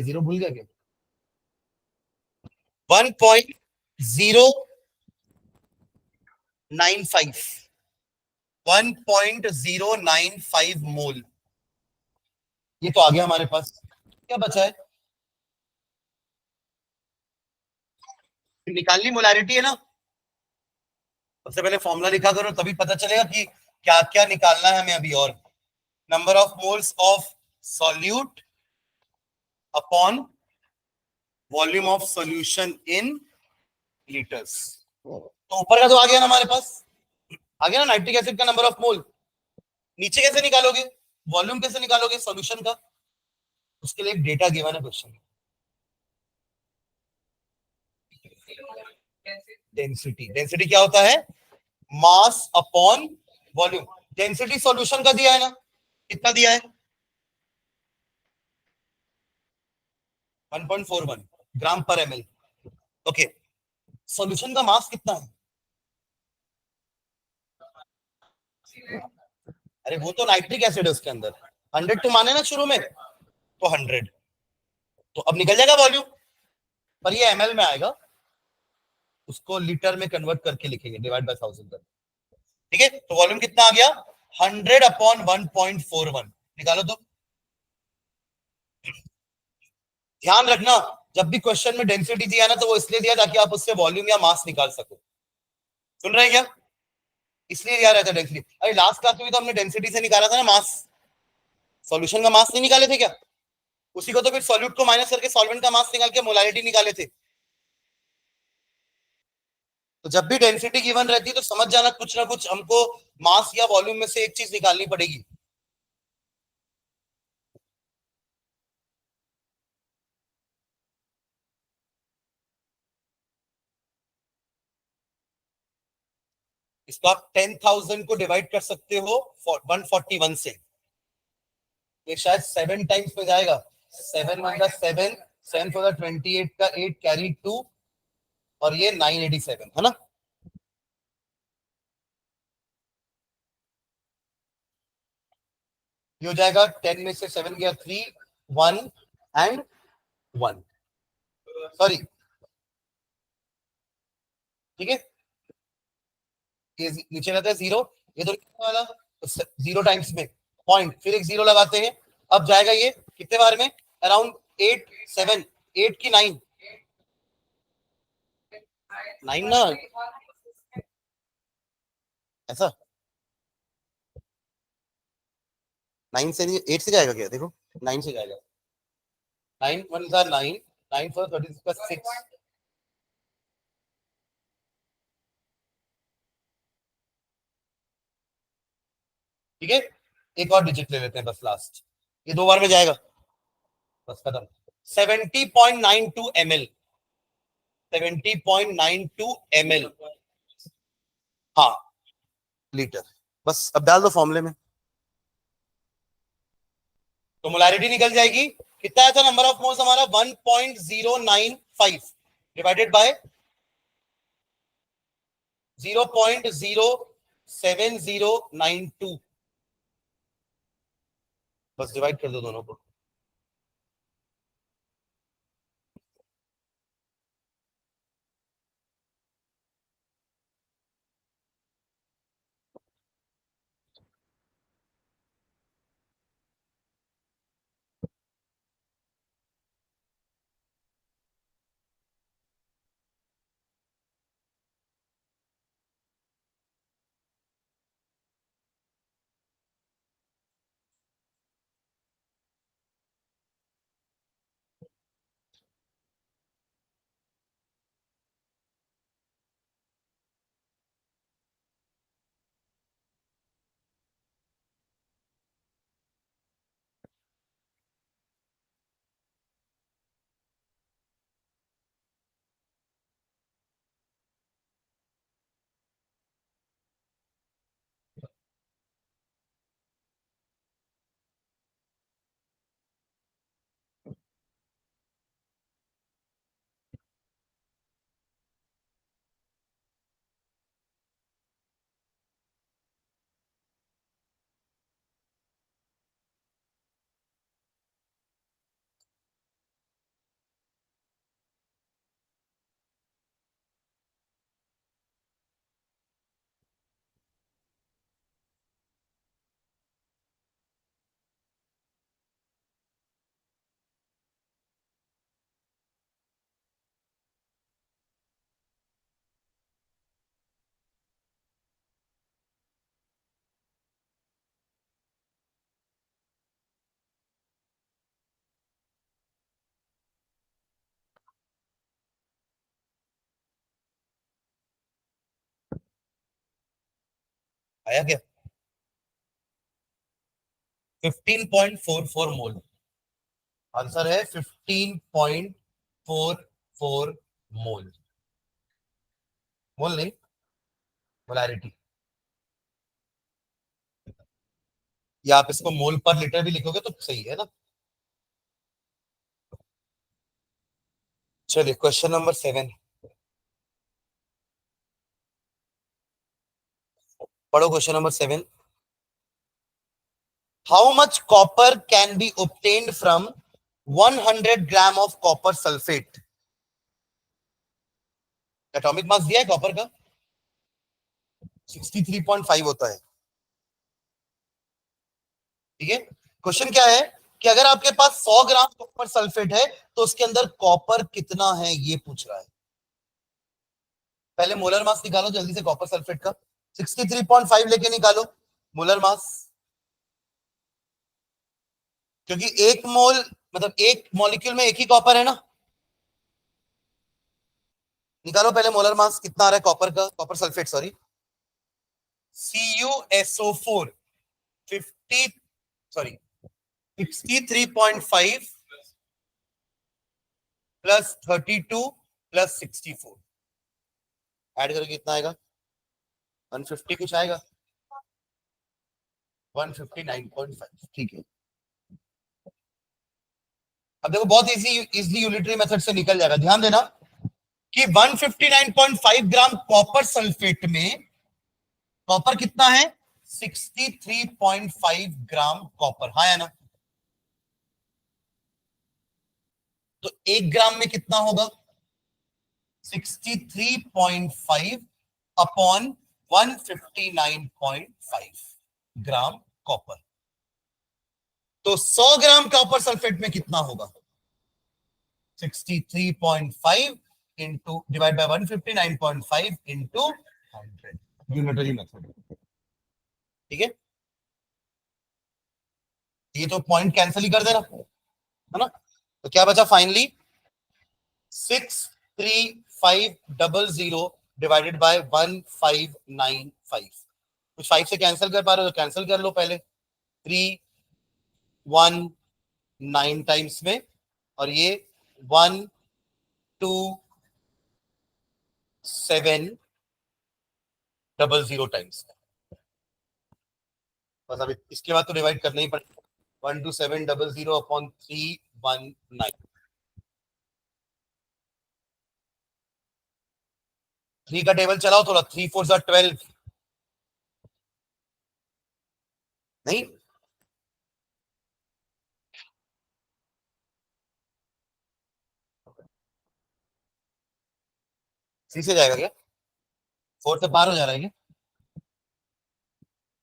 जीरो भूल गया क्या? 1.095, 1.095 मोल, ये तो आ गया हमारे पास। क्या बचा है? निकालनी मोलारिटी है ना, सबसे पहले फॉर्मूला लिखा करो, तभी पता चलेगा कि क्या क्या निकालना है हमें अभी। और number of moles of solute upon volume of solution in litres. तो ऊपर का तो आ गया ना हमारे पास, आ गया ना नाइट्रिक एसिड का नंबर ऑफ मोल। नीचे कैसे निकालोगे, वॉल्यूम कैसे निकालोगे सॉल्यूशन का, उसके लिए एक डेटा गिवन है क्वेश्चन। डेंसिटी, डेंसिटी क्या होता है, mass upon volume. Density solution का दिया है ना, कितना दिया है, 1.41 ग्राम पर एमएल। ओके, सॉल्यूशन का मास कितना है, अरे वो तो नाइट्रिक एसिड है उसके अंदर, 100 तो माने ना शुरू में, तो 100, तो अब निकल जाएगा वॉल्यूम, पर ये एमएल में आएगा, उसको लीटर में कन्वर्ट करके लिखेंगे, डिवाइड बाय 1000 कर। ठीक है, तो वॉल्यूम कितना आ गया, 100 अपॉन 1.41, निकालो तो। ध्यान रखना, जब भी क्वेश्चन में डेंसिटी दिया ना, तो वो इसलिए दिया ताकि आप उससे वॉल्यूम या मास निकाल सको। सुन रहे हैं क्या, इसलिए दिया रहता है डेंसिटी। अरे लास्ट क्लास में भी तो हमने डेंसिटी से निकाला था ना मास, सॉल्यूशन का मास नहीं निकाले थे क्या, उसी को तो फिर सॉल्यूट को माइनस करके सॉल्वेंट का मास निकाल के मोलारिटी निकाले थे। तो जब भी डेंसिटी गिवन रहती है तो समझ जाना कुछ ना कुछ हमको मास या वॉल्यूम में से एक चीज निकालनी पड़ेगी। इसको आप 10,000 को डिवाइड कर सकते हो 141 से, ये शायद 7 टाइम्स में जाएगा, 7 वन का 7, 7 फोर 28 का 8 कैरी 2, और ये 987 है ना। ये हो जाएगा 10 में से 7 गया 3, 1 एंड 1, सॉरी, ठीक है, ये नीचे रहता है 0, ये तो वाला 0 टाइम्स में पॉइंट, फिर एक 0 लगाते हैं, अब जाएगा ये कितने बार में, अराउंड 8 7, 8 की 9, 9 ना, ऐसा 9 से नहीं 8 से जाएगा क्या, देखो 9 से जाएगा, 9 1 का 9, 9 4 36 का 6, ठीक है, एक और डिजिट ले लेते हैं बस लास्ट, ये 2 बार में जाएगा, बस खत्म। 70.92 ml, 70.92 ml, हाँ लीटर, बस अब डाल दो फॉर्मूले में, तो मोलारिटी निकल जाएगी, कितना आया था नंबर ऑफ मोल्स हमारा 1.095 डिवाइडेड बाय 0.07092, बस डिवाइड कर दो दोनों को। आया क्या? 15.44 मोल। आंसर है 15.44 मोल। मोल नहीं, मोलैरिटी। या आप इसको मोल पर लीटर भी लिखोगे तो सही है ना। चलिए क्वेश्चन नंबर 7 पढ़ो। Question number 7, how much copper can be obtained from 100 gram of copper sulphate? Atomic mass दिया है कॉपर का, 63.5 होता है। ठीक है, क्वेश्चन क्या है कि अगर आपके पास 100 ग्राम कॉपर सल्फेट है तो उसके अंदर कॉपर कितना है, ये पूछ रहा है। पहले मोलर मास निकालो जल्दी से कॉपर सल्फेट का, 63.5 लेके निकालो मोलर मास, क्योंकि एक मोल मतलब एक मॉलिक्यूल में एक ही कॉपर है ना। निकालो पहले मोलर मास कितना आ रहा है कॉपर का, copper sulphate sorry, CuSO4 50 sorry 63.5 plus 32 plus 64 add करके कितना आएगा? 150 कुछ आएगा, 159.5। ठीक है, अब देखो बहुत इजीली यूनिटरी मेथड से निकल जाएगा। ध्यान देना कि 159.5 ग्राम कॉपर सल्फेट में कॉपर कितना है, 63.5 ग्राम कॉपर, हाँ या ना। तो 1 ग्राम में कितना होगा, 63.5 अपॉन 159.5 ग्राम कॉपर। तो 100 ग्राम कॉपर सल्फेट में कितना होगा, 63.5 into divide by 159.5 into 100, unitary method. ठीक है, ये तो पॉइंट कैंसिल ही कर देना है ना। तो क्या बचा फाइनली, 63500 डिवाइडेड बाय 1595। कुछ 5 से कैंसिल कर पा रहे हो तो कैंसिल कर लो पहले, 319 टाइम्स में, और ये 12700 टाइम्स में। बस अभी इसके बाद तो डिवाइड करना ही पड़ेगा, 12700 अपॉन 319। 3 का टेबल चलाओ थोड़ा, 3 4 12, नहीं सी से जाएगा क्या, 4 से पार हो जा रहा है क्या,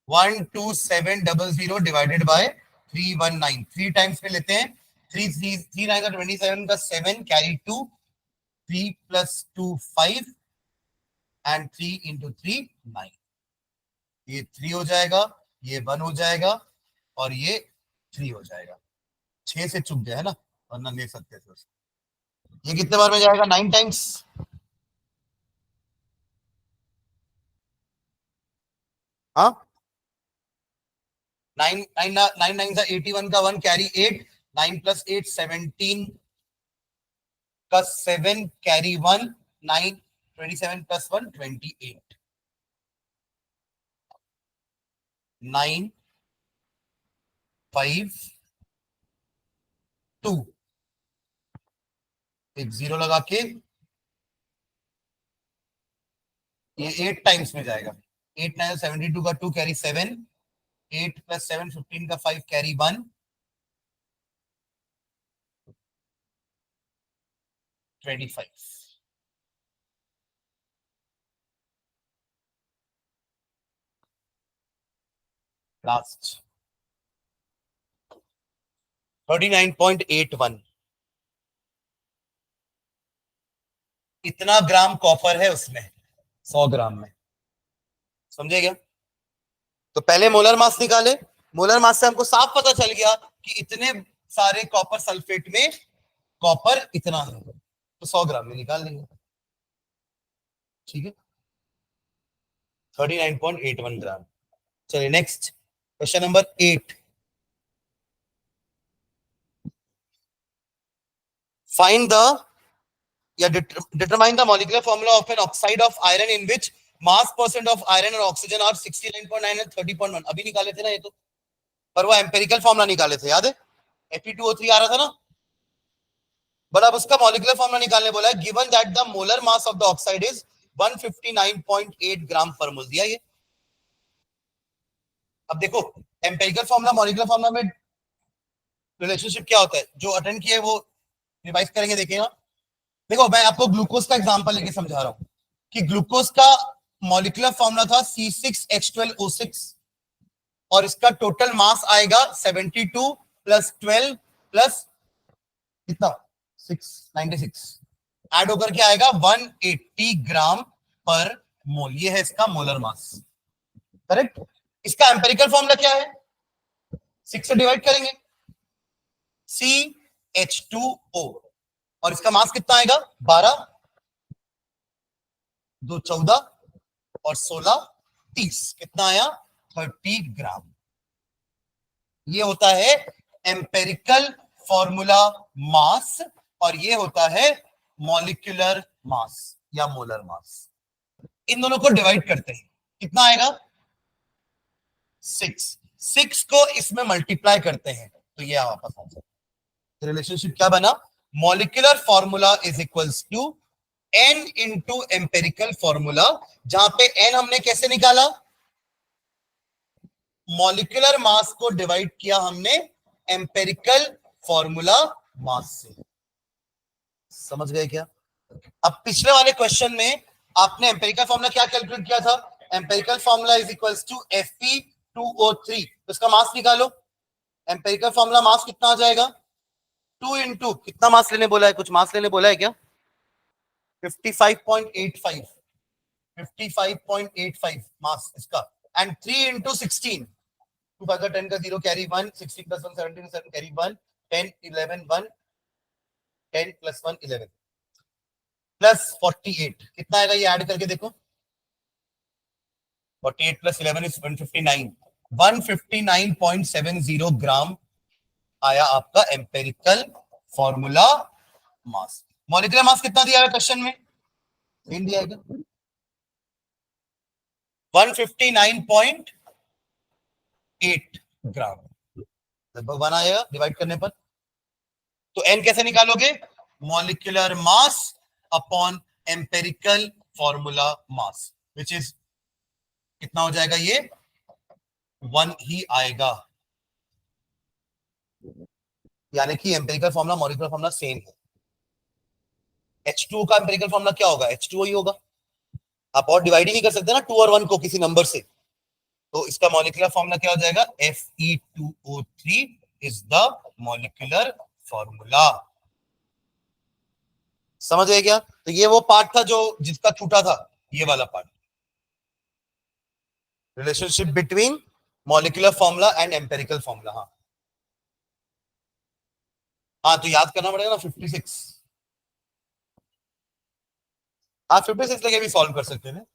12700 डिवाइडेड बाय 319, 3 टाइम्स में लेते हैं, 3 9 का 27 का 7 कैरी 2, 3 प्लस 2 5 एंड 3 इंटू 3 9, ये 3 हो जाएगा, ये 1 हो जाएगा और ये 3 हो जाएगा। 6 से चुक गया है ना, वरना ले सकते थे उसको। ये कितने बार में जाएगा, 9 टाइम्स। हाँ, 9 9 9 9 81 का 1 कैरी 8, 9 प्लस 8 17 का 7 कैरी 1, 9 27 प्लस 1 28, 9 5 2, एक जीरो लगा के ये 8 टाइम्स में जाएगा। 8 9 72 का 2 कैरी 7, 8 प्लस 7 15 का 5 कैरी 1, 25। लास्ट 39.81, इतना ग्राम कॉपर है उसमें 100 ग्राम में, समझे क्या। तो पहले मोलर मास निकाले, मोलर मास से हमको साफ पता चल गया कि इतने सारे कॉपर सल्फेट में कॉपर इतना है, तो 100 ग्राम में निकाल लेंगे। ठीक है, 39.81 ग्राम। चलिए next question number 8. Find the determine the molecular formula of an oxide of iron in which mass percent of iron and oxygen are 69.9 and 30.1. अभी निकाले थे ना ये तो, पर वो एम्पेरिकल फॉर्मूला निकाले थे, याद है? Fe2O3 आ रहा था ना, बट अब उसका मॉलिक्यूलर फॉर्मूला निकालने बोला है. Given that the molar mass of the oxide is 159.8 ग्राम पर मोल. दिया ये. अब देखो एम्पेरिकल फॉर्मूला मॉलिक्यूलर फॉर्मूला में रिलेशनशिप क्या होता है, जो अटेंड किए वो रिवाइज करेंगे. देखिएगा, देखो मैं आपको ग्लूकोज का एग्जांपल लेके समझा रहा हूं कि ग्लूकोज का मॉलिक्यूलर फॉर्मूला था C6H12O6 और इसका टोटल मास आएगा 72 प्लस 12 प्लस कितना 696 ऐड होकर के आएगा 180 ग्राम पर मोल. ये है इसका मोलर मास. करेक्ट. इसका एम्पेरिकल फॉर्मूला क्या है? 6 से डिवाइड करेंगे CH2O और इसका मास कितना आएगा 12, 2 14 और 16 30. कितना आया 30 ग्राम. ये होता है एम्पेरिकल फॉर्मूला मास और ये होता है मॉलिक्यूलर मास या मोलर मास. इन दोनों को डिवाइड करते हैं, कितना आएगा 6 को इसमें मल्टीप्लाई करते हैं तो ये वापस आ जाए. रिलेशनशिप क्या बना? Molecular formula is equals to n into empirical formula, जहां पे n हमने कैसे निकाला? मॉलिक्यूलर मास को डिवाइड किया हमने एम्पेरिकल फॉर्मूला मास से. समझ गए क्या? अब पिछले वाले क्वेश्चन में आपने एम्पेरिकल फॉर्मूला क्या कैलकुलेट किया था? Empirical formula is equals to Fe2O3. तो इसका मास निकालो. एम्पेरिकल फॉर्मूला मास कितना आ जाएगा? 2 इंटू कितना मास लेने बोला है? कुछ मास लेने बोला है क्या? 55.85 मास इसका. एंड 3 इंटू 16, 2 5 10 का 0 carry 1, 16 plus 1 17 7 carry 1, 10 11 1, 10 plus 1 11 plus 48. कितना आएगा ये ऐड करके देखो. 48 प्लस 11 इज 159. 159.70 ग्राम आया आपका empirical formula mass. Molecular mass कितना दिया है क्वेश्चन में? दिया है 159.8 ग्राम. लगभग 1 आएगा डिवाइड करने पर. तो n कैसे निकालोगे? Molecular mass upon empirical formula mass, which is कितना हो जाएगा? ये 1 ही आएगा. यानी कि empirical formula molecular formula same है. H2O का एम्पेरिकल फॉर्मूला क्या होगा? H2O ही होगा. आप और डिवाइड ही नहीं कर सकते ना 2 और 1 को किसी नंबर से. तो इसका मॉलिक्यूलर फॉर्मूला क्या हो जाएगा? Fe2O3 is the molecular formula. समझ गए क्या? तो ये वो पार्ट था जो जिसका छूटा था, ये वाला part. Relationship between molecular formula and empirical formula. हाँ तो याद करना पड़ेगा ना 56. आप 56 लेके भी सॉल्व कर सकते हैं.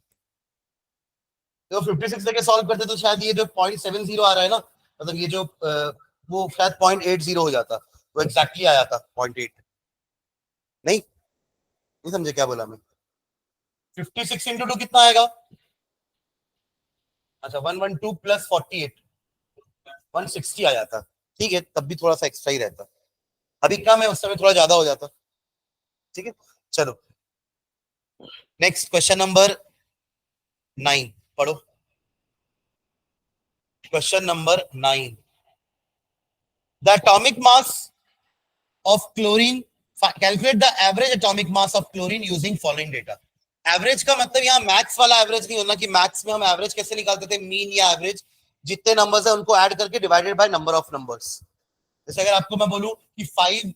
तो 56 लेके सॉल्व करते तो शायद ये जो 0.70 आ रहा है ना, मतलब ये जो वो शायद 0.80 हो जाता. वो एग्जैक्टली आया था 0.8. नहीं समझे क्या बोला मैं? 56 इंटू 2 कितना आएगा? अच्छा 112 प्लस 48 160 आ जाता. ठीक है, तब भी थोड़ा सा एक्स्ट्रा ही रहता. अभी कम है, उस समय थोड़ा ज्यादा हो जाता. ठीक है, चलो नेक्स्ट क्वेश्चन नंबर 9 पढ़ो. Question number 9. The atomic mass of chlorine, calculate the average atomic mass of chlorine using following data. Average का मतलब यहाँ मैथ्स वाला एवरेज नहीं होना कि मैथ्स में हम एवरेज कैसे निकालते थे, मीन या एवरेज. जितने नंबर्स है उनको ऐड करके divided by number of numbers. जैसे अगर आपको मैं बोलूं कि 5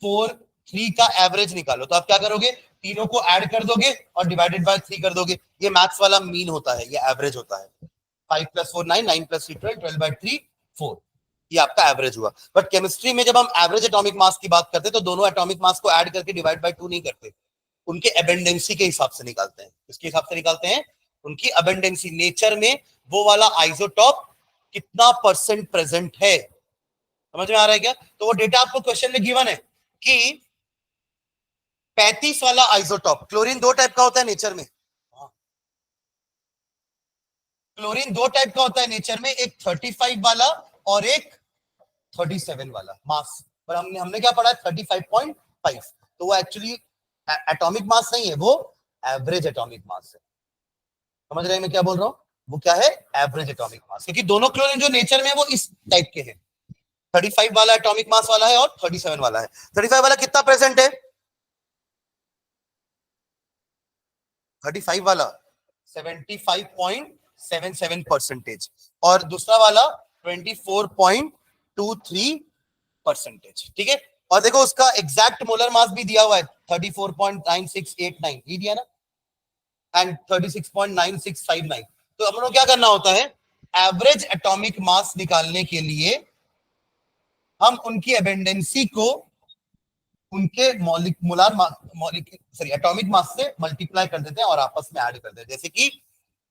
4 3 का एवरेज निकालो, तो आप क्या करोगे? तीनों को ऐड कर दोगे और डिवाइडेड बाय 3 कर दोगे. ये मैथ्स वाला मीन होता है, ये एवरेज होता है. 5 + 4 9, 9 + 3 12, 12/3 4. ये आपका एवरेज हुआ. बट केमिस्ट्री में जब हम एवरेज एटॉमिक मास की बात करते हैं तो दोनों एटॉमिक मास को ऐड करके डिवाइड बाय 2 नहीं करते, उनके एबेंडेंसी के हिसाब से निकालते हैं. किसके हिसाब से निकालते हैं? उनकी अबेंडेंसी नेचर में वो वाला आइसोटॉप कितना परसेंट प्रेजेंट है, समझ में आ रहा है क्या? तो वो डेटा आपको क्वेश्चन में गिवन है कि 35 वाला आइसोटॉप, क्लोरीन दो टाइप का होता है नेचर में, क्लोरीन दो टाइप का होता है नेचर में, एक 35 वाला और एक 37 वाला मास, पर हमने हमने क्या पढ़ा है 35.5, तो वो एक्चुअली एटॉमिक मास नहीं है, वो एवरेज एटॉमिक मास है। समझ रहे हैं मैं क्या बोल रहा हूँ? वो क्या है? एवरेज एटॉमिक मास, क्योंकि दोनों क्लोरीन जो नेचर में है वो इस टाइप के हैं, 35 वाला एटॉमिक मास वाला है और 37 वाला है। 35 वाला कितना प्रेजेंट है? 35 वाला 75.77% और दूसरा वाला 24.23%। ठीक है, और देखो उसका एग्जैक्ट मोलर मास भी दिया हुआ है 34.9689, ये दिया ना, एंड 36.9659। तो अपन को क्या करना होता है, एवरेज एटॉमिक मास निकालने के लिए हम उनकी एबेंडेंसी को उनके मौलिक मोलार मौलिक सॉरी एटॉमिक मास से मल्टीप्लाई कर देते हैं और आपस में ऐड कर देते हैं। जैसे कि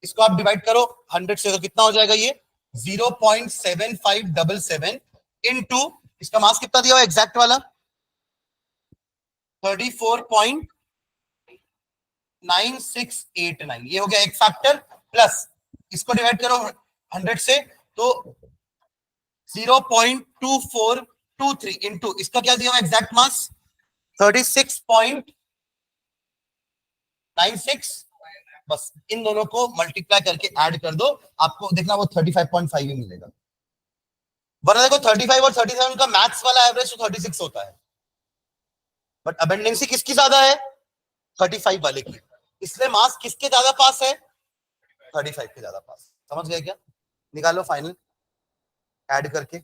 इसको आप डिवाइड करो 100 से, तो कितना हो जाएगा ये 0.7577 इनटू इसका मास कितना दिया हुआ एग्जैक्ट वाला 34.9689, ये हो गया एक फैक्टर, प्लस इसको डिवाइड करो 100 से तो 0.2423 इनटू इसका क्या दिया हुआ एग्जैक्ट मास 36.96, बस इन दोनों को मल्टीप्लाई करके ऐड कर दो, आपको देखना वो 35.5 ही मिलेगा। वरना देखो 35 और 37 का मैथ्स वाला एवरेज तो 36 होता है, बट अबेंडेंसी किसकी ज्यादा है 35 वाले की, इसलिए मास किसके ज्यादा पास है 35 के ज्यादा पास। समझ गए क्या? निकालो फाइनल ऐड करके,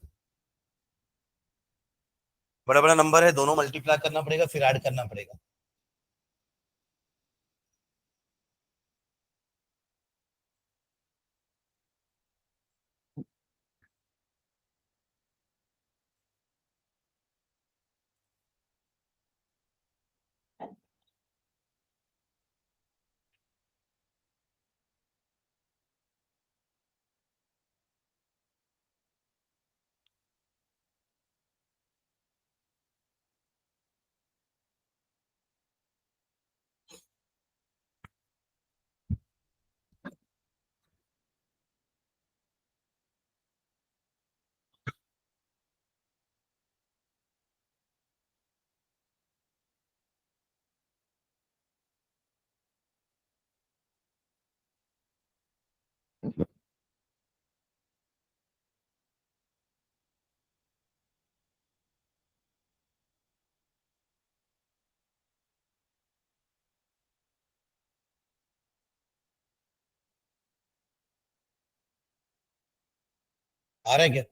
बड़ा बड़ा नंबर है, दोनों मल्टीप्लाई करना पड़ेगा फिर ऐड करना पड़ेगा। आ रहा है क्या?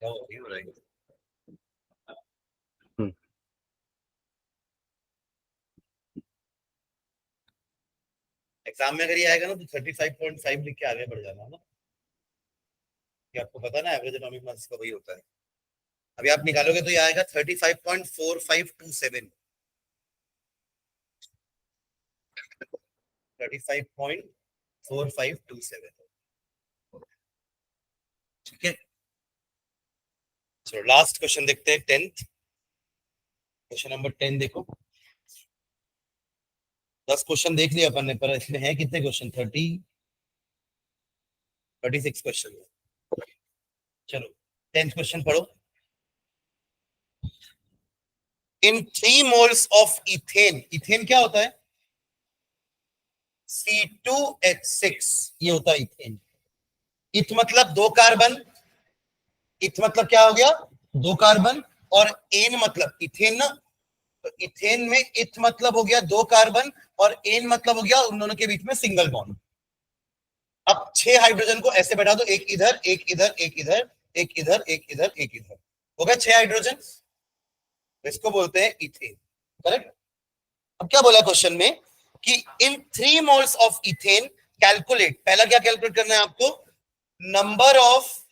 Oh, you're right. एग्जाम में अगर ये आएगा ना तो 35.5 लिख के आगे बढ़ जाना ना, कि आपको पता ना एवरेज एटॉमिक मास का वही होता है। अभी आप निकालोगे तो ये आएगा 35.4527, 35.4527। ठीक है, चलो लास्ट क्वेश्चन देखते हैं, 10th क्वेश्चन नंबर 10 देखो। 10 क्वेश्चन देख लिया अपन ने, पर इसमें है कितने क्वेश्चन? 36 क्वेश्चन। चलो 10th क्वेश्चन पढ़ो। इन 3 मोल्स ऑफ इथेन, इथेन क्या होता है? C2H6, ये होता है इथेन। इथ मतलब 2 कार्बन, इथ मतलब क्या हो गया? 2 कार्बन, और एन मतलब इथेन ना, तो इथेन में इथ मतलब हो गया 2 कार्बन, और एन मतलब हो गया उन दोनों के बीच में सिंगल बॉन्ड। अब 6 हाइड्रोजन को ऐसे बैठा दो, एक इधर एक इधर एक इधर एक इधर एक इधर एक इधर, हो गया 6 हाइड्रोजन, इसको बोलते हैं इथेन। करेक्ट। अब क्या बोला क्वेश्चन में कि इन 3 मोल्स ऑफ इथेन कैलकुलेट, पहला क्या कैलकुलेट करना है आपको? Number of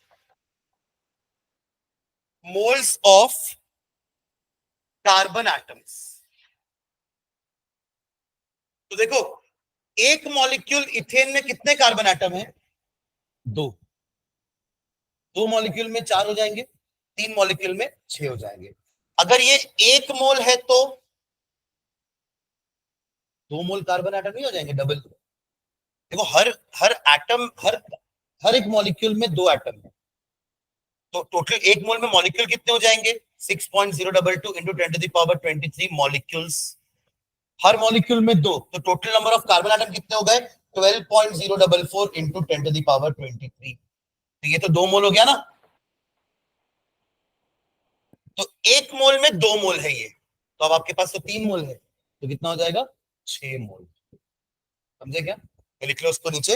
moles of carbon atoms. तो देखो, एक मॉलिक्यूल इथेन में कितने कार्बन एटम है? 2। 2 मॉलिक्यूल में 4 हो जाएंगे, 3 मॉलिक्यूल में 6 हो जाएंगे। अगर ये 1 मोल है तो 2 मोल कार्बन एटम नहीं हो जाएंगे डबल? देखो, हर हर एटम, हर एक मॉलिक्यूल में 2 एटम है, तो टोटल 1 मोल में मॉलिक्यूल कितने हो जाएंगे? 6.022 इंटू 10⁻23 मॉलिक्यूल्स। हर मॉलिक्यूल में 2, तो total number of carbon atom कितने हो गए? 12.044 इंटू 10⁻23। तो ये तो 2 मोल हो गया ना। तो 1 मोल में 2 मोल है ये, तो अब आपके पास तो 3 मोल है, तो कितना हो जाएगा? 6 मोल। समझे क्या? तो लिख लो उसको नीचे।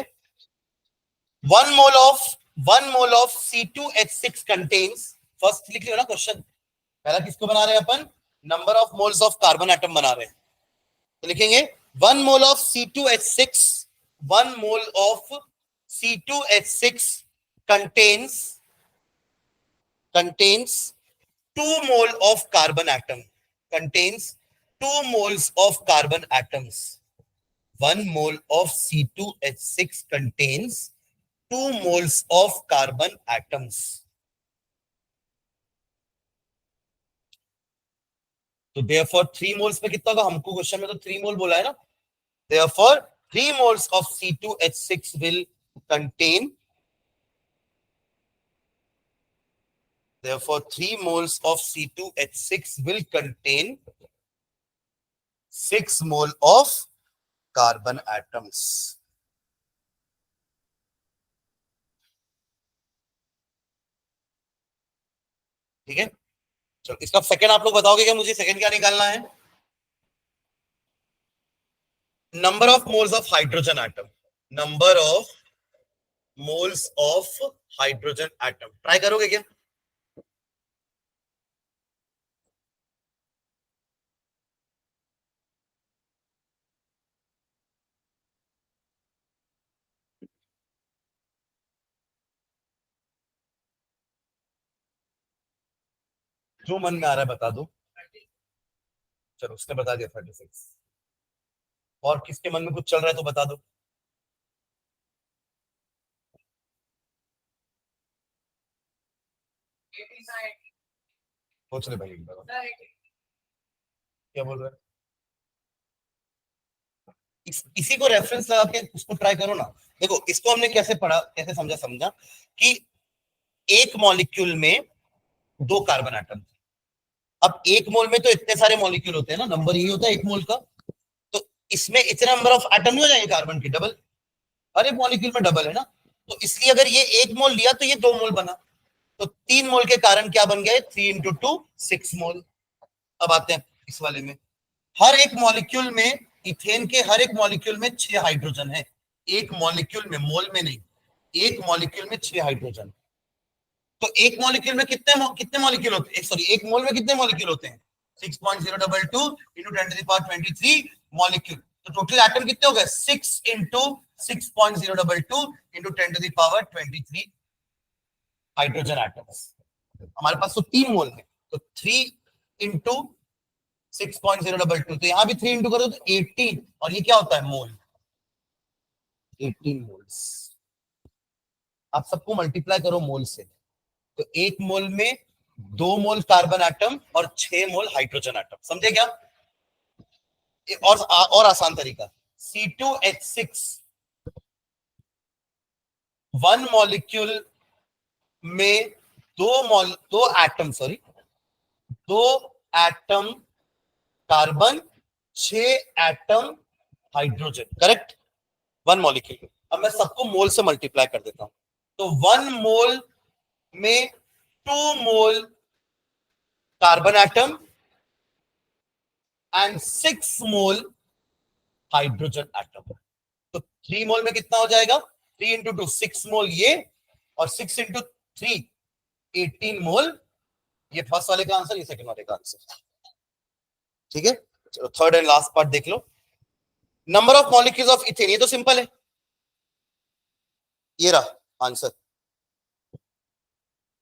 1 mole of C2H6 contains, first लिख लियो ना क्वेश्चन, पहला किसको बना रहे हैं अपन? Number of moles of carbon atom बना रहे हैं, तो लिखेंगे 1 mole of C2H6, 1 mole of C2H6 contains 2 mole of carbon atom, contains 2 moles of carbon atoms. 1 mole of C2H6 contains 2 moles of carbon atoms. तो therefore 3 moles पे कितना होगा? हमको क्वेश्चन में तो 3 मोल बोला है ना, therefore 3 moles of C2H6 will contain, therefore 3 moles of C2H6 will contain 6 mole of carbon atoms. ठीक है, चलो इसका सेकंड आप लोग बताओगे क्या मुझे? सेकंड क्या निकालना है? Number of moles of hydrogen atom, number of moles of hydrogen atom. Try करोगे क्या? जो मन में आ रहा है बता दो। चलो उसने बता दिया 36, और किसके मन में कुछ चल रहा है तो बता दो। सोच ले भाई एक बार, क्या बोल रहा है? इसी को रेफरेंस लगा के उसको ट्राई करो ना। देखो, इसको हमने कैसे पढ़ा, कैसे समझा कि एक मॉलिक्यूल में 2 कार्बन एटम। अब 1 मोल में तो इतने सारे मॉलिक्यूल होते हैं ना, नंबर यही होता है 1 मोल का, तो इसमें इतने नंबर ऑफ एटम नहीं हो जाएंगे कार्बन के? डबल, हर एक मॉलिक्यूल में डबल है ना, तो इसलिए अगर ये 1 मोल लिया तो ये 2 मोल बना, तो 3 मोल के कारण क्या बन गए? 3 इंटू 2 6 मोल। अब आते हैं इस वाले में, हर एक मॉलिक्यूल में, इथेन के हर एक मॉलिक्यूल में 6 हाइड्रोजन है, एक मॉलिक्यूल में, मोल में नहीं, एक मॉलिक्यूल में 6 हाइड्रोजन। तो एक मॉलिक्यूल में कितने मॉलिक्यूल होते हैं, सॉरी एक मोल में कितने मॉलिक्यूल होते हैं, 6.022 into 10 to the power 23 molecule. तो टोटल एटम कितने हो गए, 6 into 6.022 into 10 to the power 23 hydrogen atoms. हमारे पास तो 3 मोल है, तो 3 into 6.022, तो यहां भी 3 इंटू करो तो 18, और ये क्या होता है मोल, 18 मोल्स। आप सबको मल्टीप्लाई करो मोल से, तो एक मोल में 2 मोल कार्बन एटम और 6 मोल हाइड्रोजन एटम, समझे क्या? और आसान तरीका, C2H6 1 मॉलिक्यूल में 2 atom carbon, 6 atom hydrogen, correct, 1 molecule. अब मैं सबको मोल से मल्टीप्लाई कर देता हूं, तो 1 मोल में 2 mole carbon atom and 6 mole hydrogen atom. तो 3 मोल में कितना हो जाएगा, 3 इंटू 2 6 मोल ये, और 6 इंटू 3 18 मोल। ये फर्स्ट वाले का आंसर, ये सेकंड वाले का आंसर, ठीक है। चलो थर्ड एंड लास्ट पार्ट देख लो, number of molecules of ethane, ये तो सिंपल है, ये रहा आंसर।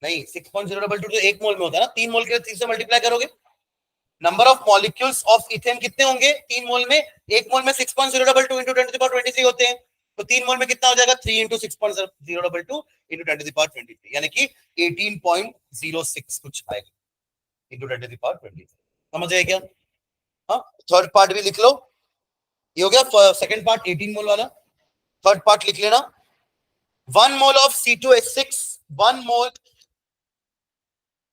नहीं 6.022 तो एक मोल में होता है ना, 3 मोल के 3 से मल्टीप्लाई करोगे। Number of molecules of ethane कितने होंगे 3 मोल में, एक मोल में 6.022 into 10 to the power 23 होते हैं, तो 3 मोल में कितना हो जाएगा, 3 into 6.022 into 10 to the power 23, यानी कि 18.06 कुछ आएगा into 10 to the power 23। समझ आए क्या? हाँ, थर्ड पार्ट भी लिख लो, ये हो गया सेकंड पार्ट 18 मोल वाला। थर्ड पार्ट लिख लेना, 1 mole of C2H6, 1 mole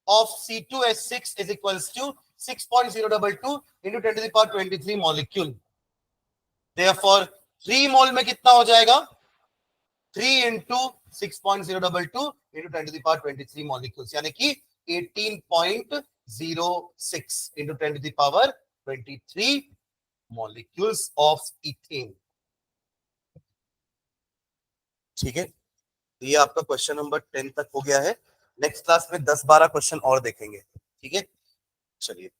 of C2H6 is equals to 6.022 into 10 to the power 23 molecule. Therefore 3 मोल में कितना हो जाएगा, 3 into 6.022 into 10 to the power 23 molecules, यानी कि 18.06 into 10 to the power 23 molecules of ethane। ठीक है, ये आपका क्वेश्चन नंबर 10 तक हो गया है। नेक्स्ट क्लास में 10-12 क्वेश्चन और देखेंगे, ठीक है। चलिए।